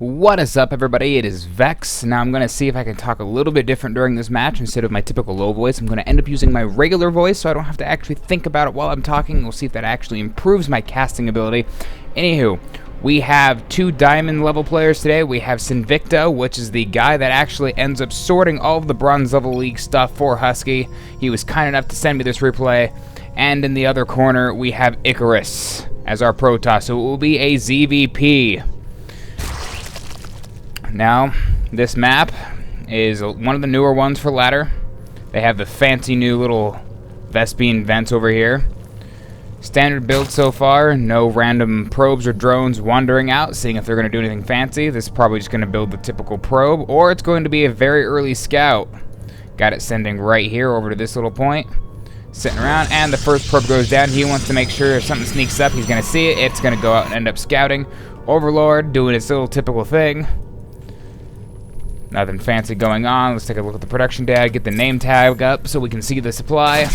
What is up, everybody? It is Vex. Now I'm going to see if I can talk a little bit different during this match. Instead of my typical low voice, I'm going to end up using my regular voice so I don't have to actually think about it while I'm talking. We'll see if that actually improves my casting ability. Anywho, we have two diamond level players today. We have Sinvicta, which is the guy that actually ends up sorting all of the bronze level league stuff for Huksy. He was kind enough to send me this replay. And in the other corner, we have Ikarus as our Protoss, so it will be a ZvP. Now, this map is one of the newer ones for ladder. They have the fancy new little Vespine vents over here. Standard build so far, no random probes or drones wandering out, seeing if they're going to do anything fancy. This is probably just going to build the typical probe, or it's going to be a very early scout. Got it sending right here over to this little point. Sitting around, and the first probe goes down. He wants to make sure if something sneaks up, he's going to see it. It's going to go out and end up scouting. Overlord doing its little typical thing. Nothing fancy going on. Let's take a look at the production data, get the name tag up so we can see the supply.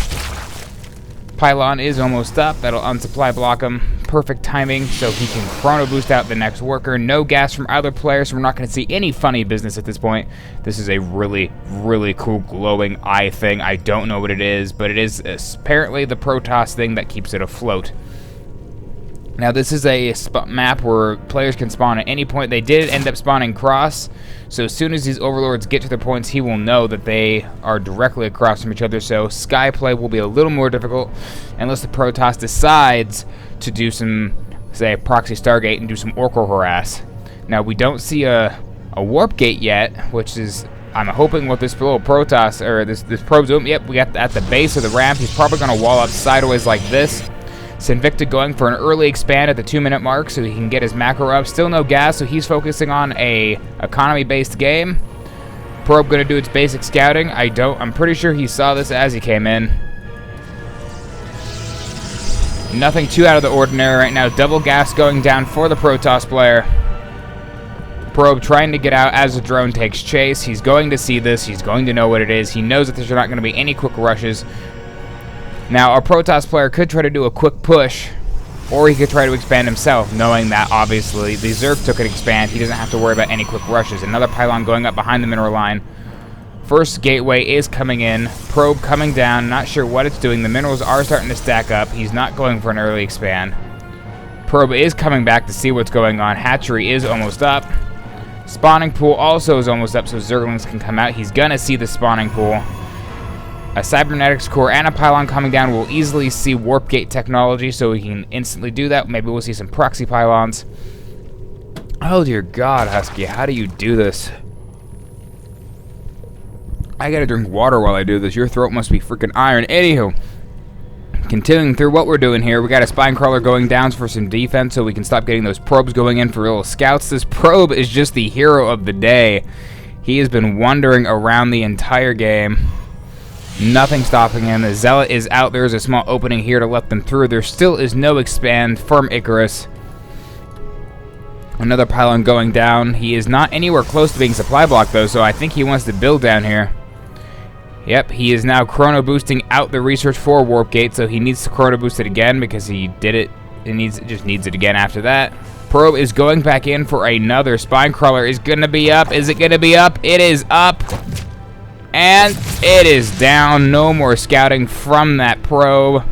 Pylon is almost up. That'll unsupply block him. Perfect timing so he can chrono boost out the next worker. No gas from either player, so we're not going to see any funny business at this point. This is a really, really cool glowing eye thing. I don't know what it is, but it is apparently the Protoss thing that keeps it afloat. Now, this is a map where players can spawn at any point. They did end up spawning cross, so as soon as these overlords get to their points, he will know that they are directly across from each other, so sky play will be a little more difficult unless the Protoss decides to do some, say, proxy Stargate and do some Oracle harass. Now, we don't see a warp gate yet, which is, I'm hoping with this little Protoss, or this probe's open. Yep, we got at the base of the ramp. He's probably going to wall up sideways like this. Sinvicta going for an early expand at the 2-minute mark so he can get his macro up. Still no gas, so he's focusing on a economy-based game. Probe gonna do its basic scouting. I'm pretty sure he saw this as he came in. Nothing too out of the ordinary right now. Double gas going down for the Protoss player. Probe trying to get out as the drone takes chase. He's going to see this. He's going to know what it is. He knows that there's not going to be any quick rushes. Now, our Protoss player could try to do a quick push, or he could try to expand himself, knowing that, obviously, the Zerg took an expand. He doesn't have to worry about any quick rushes. Another pylon going up behind the mineral line. First gateway is coming in. Probe coming down. Not sure what it's doing. The minerals are starting to stack up. He's not going for an early expand. Probe is coming back to see what's going on. Hatchery is almost up. Spawning pool also is almost up, so Zerglings can come out. He's going to see the spawning pool. A cybernetics core and a pylon coming down will easily see warp gate technology, so we can instantly do that. Maybe we'll see some proxy pylons. Oh dear God, Husky, how do you do this? I gotta drink water while I do this. Your throat must be freaking iron. Anywho, continuing through what we're doing here, we got a spine crawler going down for some defense so we can stop getting those probes going in for little scouts. This probe is just the hero of the day. He has been wandering around the entire game. Nothing stopping him. The Zealot is out. There's a small opening here to let them through. There still is no expand from Ikarus. Another pylon going down. He is not anywhere close to being supply blocked, though, so I think he wants to build down here. Yep, he is now chrono boosting out the research for warp gate, so he needs to chrono boost it again because he did it. Just needs it again after that. Probe is going back in for another. Spine crawler is going to be up. Is it going to be up? It is up. And it is down. No more scouting from that probe.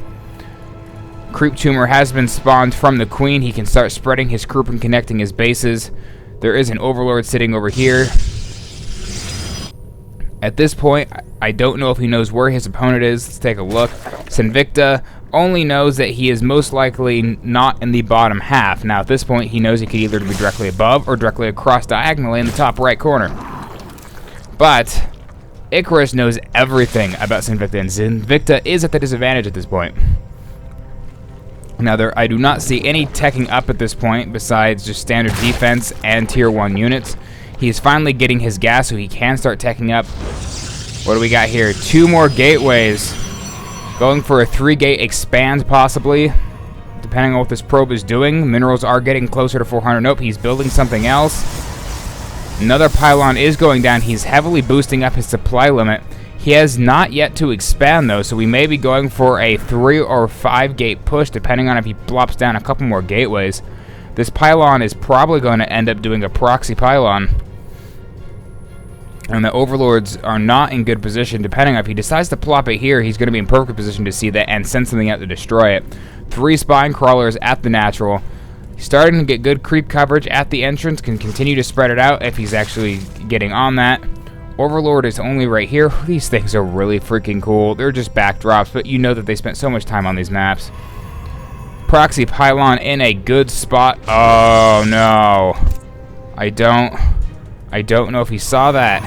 Creep tumor has been spawned from the queen. He can start spreading his group and connecting his bases. There is an overlord sitting over here. At this point, I don't know if he knows where his opponent is. Let's take a look. Sinvicta only knows that he is most likely not in the bottom half. Now, at this point, he knows he could either be directly above or directly across diagonally in the top right corner. But Ikarus knows everything about Sinvicta, and Sinvicta is at the disadvantage at this point. Now, I do not see any teching up at this point besides just standard defense and tier 1 units. He is finally getting his gas so he can start teching up. What do we got here? 2 more gateways. Going for a 3-gate expand, possibly, depending on what this probe is doing. Minerals are getting closer to 400. Nope, he's building something else. Another pylon is going down. He's heavily boosting up his supply limit. He has not yet to expand, though, so we may be going for a 3 or 5 gate push, depending on if he plops down a couple more gateways. This pylon is probably going to end up doing a proxy pylon. And the overlords are not in good position. Depending on if he decides to plop it here, he's going to be in perfect position to see that and send something out to destroy it. 3 spine crawlers at the natural. He's starting to get good creep coverage at the entrance. Can continue to spread it out if he's actually getting on that. Overlord is only right here. These things are really freaking cool. They're just backdrops, but you know that they spent so much time on these maps. Proxy pylon in a good spot. Oh no. I don't know if he saw that.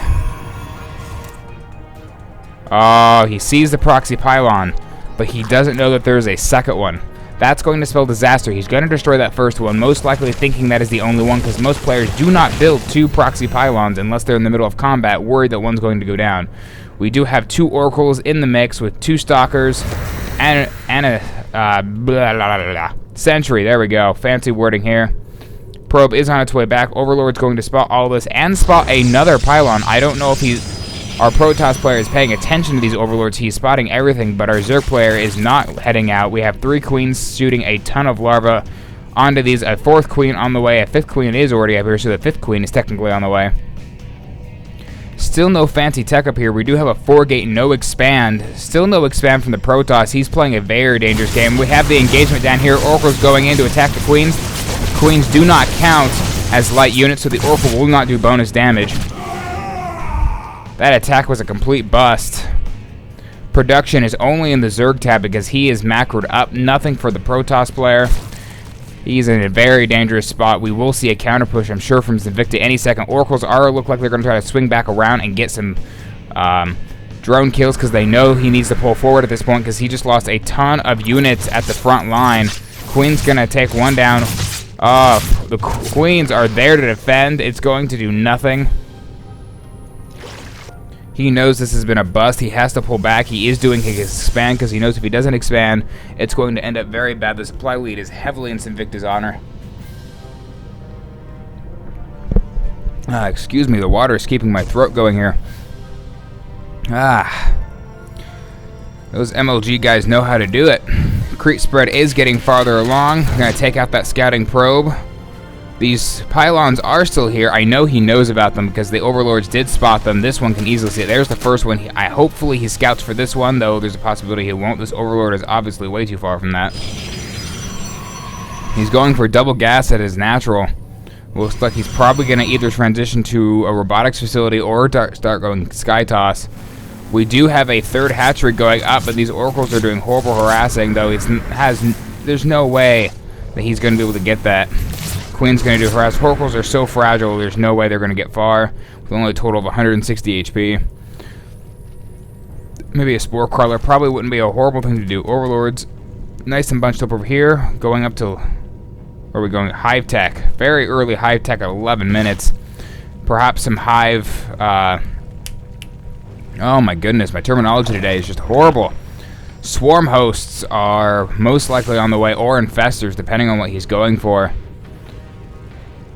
Oh, he sees the proxy pylon, but he doesn't know that there's a second one. That's going to spell disaster. He's going to destroy that first one, most likely thinking that is the only one, because most players do not build 2 proxy pylons unless they're in the middle of combat, worried that one's going to go down. We do have 2 oracles in the mix with 2 stalkers and a blah, blah, blah, blah. Sentry. There we go. Fancy wording here. Probe is on its way back. Overlord's going to spot all this and spot another pylon. I don't know if our Protoss player is paying attention to these overlords. He's spotting everything, but our Zerg player is not heading out. We have 3 queens shooting a ton of larvae onto these. A 4th queen on the way. A 5th queen is already up here, so the 5th queen is technically on the way. Still no fancy tech up here. We do have a 4-gate no expand. Still no expand from the Protoss. He's playing a very dangerous game. We have the engagement down here. Oracle's going in to attack the queens. Queens do not count as light units, so the Oracle will not do bonus damage. That attack was a complete bust. Production is only in the Zerg tab because he is macroed up. Nothing for the Protoss player. He's in a very dangerous spot. We will see a counter push, I'm sure, from Sinvicta any second. Oracles look like they're going to try to swing back around and get some drone kills because they know he needs to pull forward at this point because he just lost a ton of units at the front line. Queen's going to take one down. The queens are there to defend. It's going to do nothing. He knows this has been a bust. He has to pull back. He is doing his expand because he knows if he doesn't expand, it's going to end up very bad. The supply lead is heavily in Sinvicta's honor. Excuse me, the water is keeping my throat going here. Those MLG guys know how to do it. Creep spread is getting farther along. We're going to take out that scouting probe. These pylons are still here. I know he knows about them because the overlords did spot them. This one can easily see it. There's the first one. Hopefully he scouts for this one, though there's a possibility he won't. This overlord is obviously way too far from that. He's going for double gas at his natural. Looks like he's probably going to either transition to a robotics facility or start going sky toss. We do have a 3rd hatchery going up, but these oracles are doing horrible harassing, though there's no way that he's going to be able to get that. Queen's going to do harass. Oracles are so fragile, there's no way they're going to get far. With only a total of 160 HP. Maybe a spore crawler probably wouldn't be a horrible thing to do. Overlords, nice and bunched up over here. Going up to, where are we going? Hive tech. Very early hive tech at 11 minutes. Perhaps some hive, oh my goodness, my terminology today is just horrible. Swarm hosts are most likely on the way, or infestors, depending on what he's going for.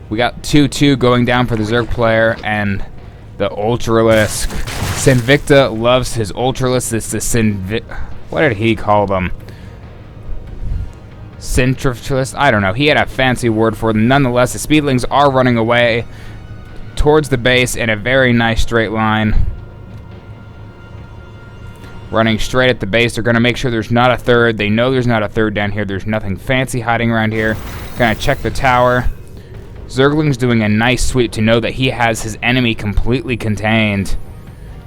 We got 2-2 going down for the Zerg player and the Ultralisk. Sinvicta loves his Ultralisk. It's the what did he call them? Centrifugalists? I don't know. He had a fancy word for them. Nonetheless, the Speedlings are running away towards the base in a very nice straight line. Running straight at the base. They're going to make sure there's not a 3rd. They know there's not a 3rd down here. There's nothing fancy hiding around here. Going to check the tower. Zergling's doing a nice sweep to know that he has his enemy completely contained.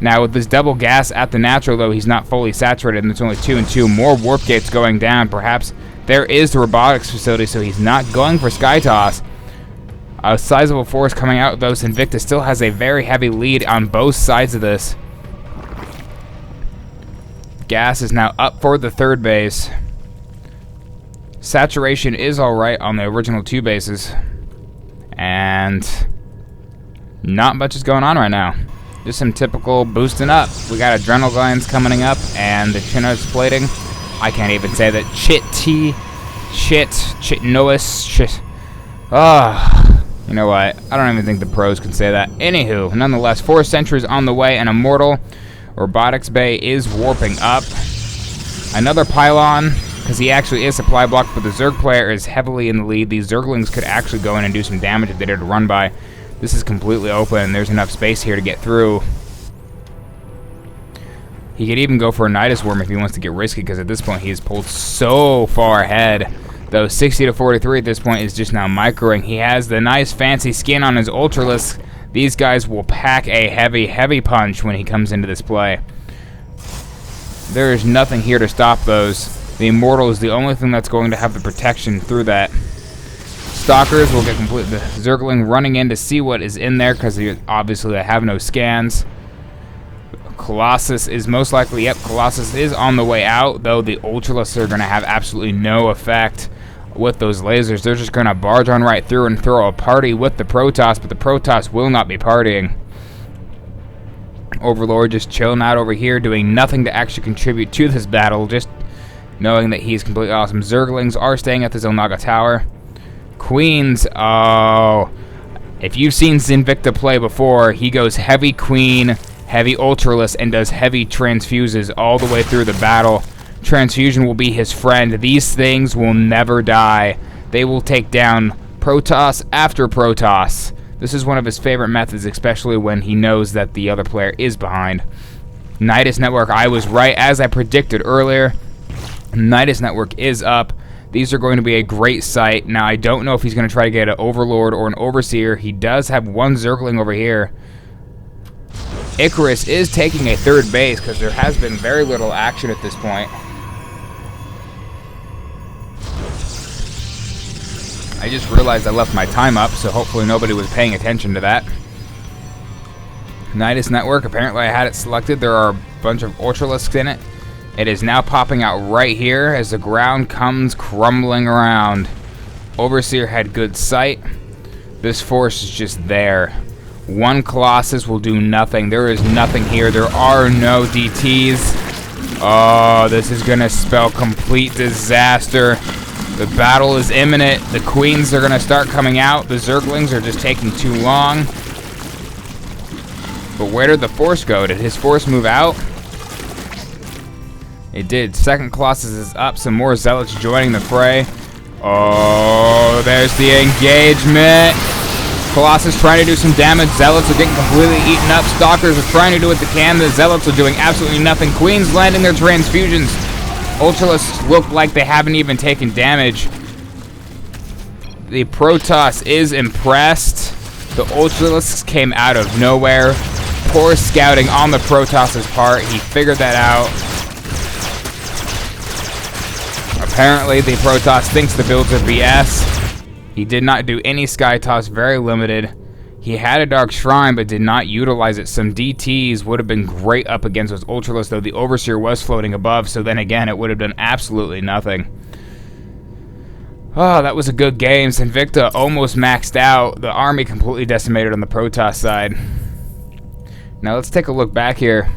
Now, with this double gas at the natural, though, he's not fully saturated, and it's only 2 and 2. More warp gates going down. Perhaps there is the robotics facility, so he's not going for sky toss. A sizable force coming out, though. Sinvicta still has a very heavy lead on both sides of this. Gas is now up for the 3rd base. Saturation is alright on the original 2 bases. And not much is going on right now. Just some typical boosting up. We got adrenal glands coming up and the chinos plating. I can't even say that. You know what? I don't even think the pros can say that. Anywho, nonetheless, 4 sentries on the way and Immortal. Robotics Bay is warping up. Another pylon. because he actually is supply blocked, but the Zerg player is heavily in the lead. These Zerglings could actually go in and do some damage if they did a run by. This is completely open. There's enough space here to get through. He could even go for a Nidus Worm if he wants to get risky, because at this point he is pulled so far ahead. Though 60 to 43 at this point is just now microing. He has the nice fancy skin on his Ultralisk. These guys will pack a heavy, heavy punch when he comes into this play. There is nothing here to stop those. The Immortal is the only thing that's going to have the protection through that. Stalkers will get complete. The Zergling running in to see what is in there, because obviously they have no scans. Colossus is most likely, yep, Colossus is on the way out, though the Ultralisks are going to have absolutely no effect with those lasers. They're just going to barge on right through and throw a party with the Protoss, but the Protoss will not be partying. Overlord just chilling out over here, doing nothing to actually contribute to this battle, just knowing that he's completely awesome. Zerglings are staying at the Zelnaga Tower. Queens, oh, if you've seen Sinvicta play before, he goes heavy Queen, heavy Ultralisk, and does heavy transfuses all the way through the battle. Transfusion will be his friend. These things will never die. They will take down Protoss after Protoss. This is one of his favorite methods, especially when he knows that the other player is behind. Nidus Network, I was right as I predicted earlier. Nidus Network is up. These are going to be a great sight. Now, I don't know if he's going to try to get an Overlord or an Overseer. He does have one Zergling over here. Ikarus is taking a third base because there has been very little action at this point. I just realized I left my time up, so hopefully nobody was paying attention to that. Nidus Network, apparently I had it selected. There are a bunch of Ultralisks in it. It is now popping out right here as the ground comes crumbling around. Overseer had good sight. This force is just there. One Colossus will do nothing. There is nothing here. There are no DTs. Oh, this is going to spell complete disaster. The battle is imminent. The Queens are going to start coming out. The Zerglings are just taking too long. But where did the force go? Did his force move out? It did. Second Colossus is up. Some more Zealots joining the fray. Oh, there's the engagement. Colossus trying to do some damage. Zealots are getting completely eaten up. Stalkers are trying to do what they can. The Zealots are doing absolutely nothing. Queens landing their transfusions. Ultralisks look like they haven't even taken damage. The Protoss is impressed. The Ultralisks came out of nowhere. Poor scouting on the Protoss's part. He figured that out. Apparently, the Protoss thinks the builds are BS. He did not do any Sky Toss, very limited. He had a Dark Shrine, but did not utilize it. Some DTs would have been great up against those Ultralisks, though the Overseer was floating above, so then again, it would have done absolutely nothing. Oh, that was a good game. Sinvicta almost maxed out. The army completely decimated on the Protoss side. Now, let's take a look back here.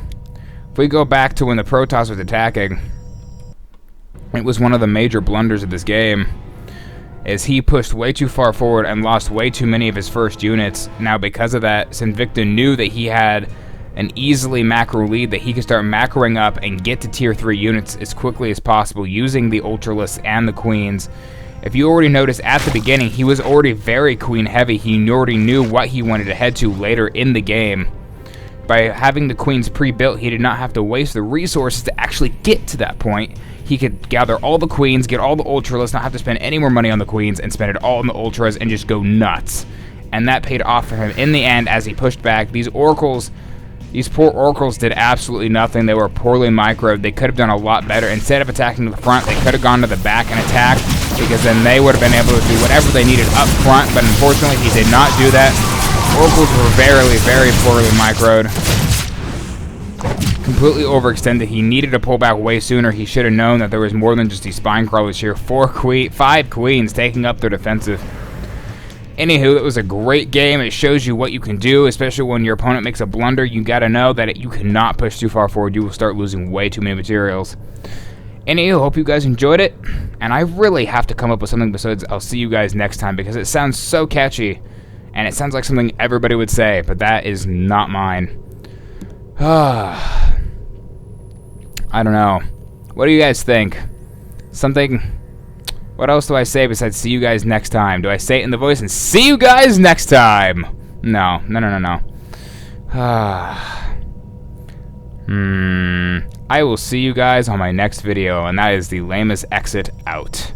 If we go back to when the Protoss was attacking, it was one of the major blunders of this game, as he pushed way too far forward and lost way too many of his first units. Now, because of that, Sinvicta knew that he had an easily macro lead, that he could start macroing up and get to tier 3 units as quickly as possible using the Ultralisks and the Queens. If you already noticed at the beginning, he was already very Queen heavy. He already knew what he wanted to head to later in the game. By having the Queens pre-built, he did not have to waste the resources to actually get to that point. He could gather all the Queens, get all the Ultralisks, not have to spend any more money on the Queens, and spend it all on the Ultras and just go nuts. And that paid off for him in the end as he pushed back. These Oracles, these poor Oracles did absolutely nothing. They were poorly microed. They could have done a lot better. Instead of attacking the front, they could have gone to the back and attacked, because then they would have been able to do whatever they needed up front, but unfortunately he did not do that. Oracles were very, very poorly microed. Completely overextended. He needed to pull back way sooner. He should have known that there was more than just these spine crawlers here. 5 Queens taking up their defensive. Anywho, it was a great game. It shows you what you can do, especially when your opponent makes a blunder. You gotta know that you cannot push too far forward. You will start losing way too many materials. Anywho, hope you guys enjoyed it. And I really have to come up with something besides "I'll see you guys next time," because it sounds so catchy. And it sounds like something everybody would say, but that is not mine. I don't know. What do you guys think? something... What else do I say besides see you guys next time? Do I say it in the voice and see you guys next time? No. I will see you guys on my next video, and that is the lamest exit out.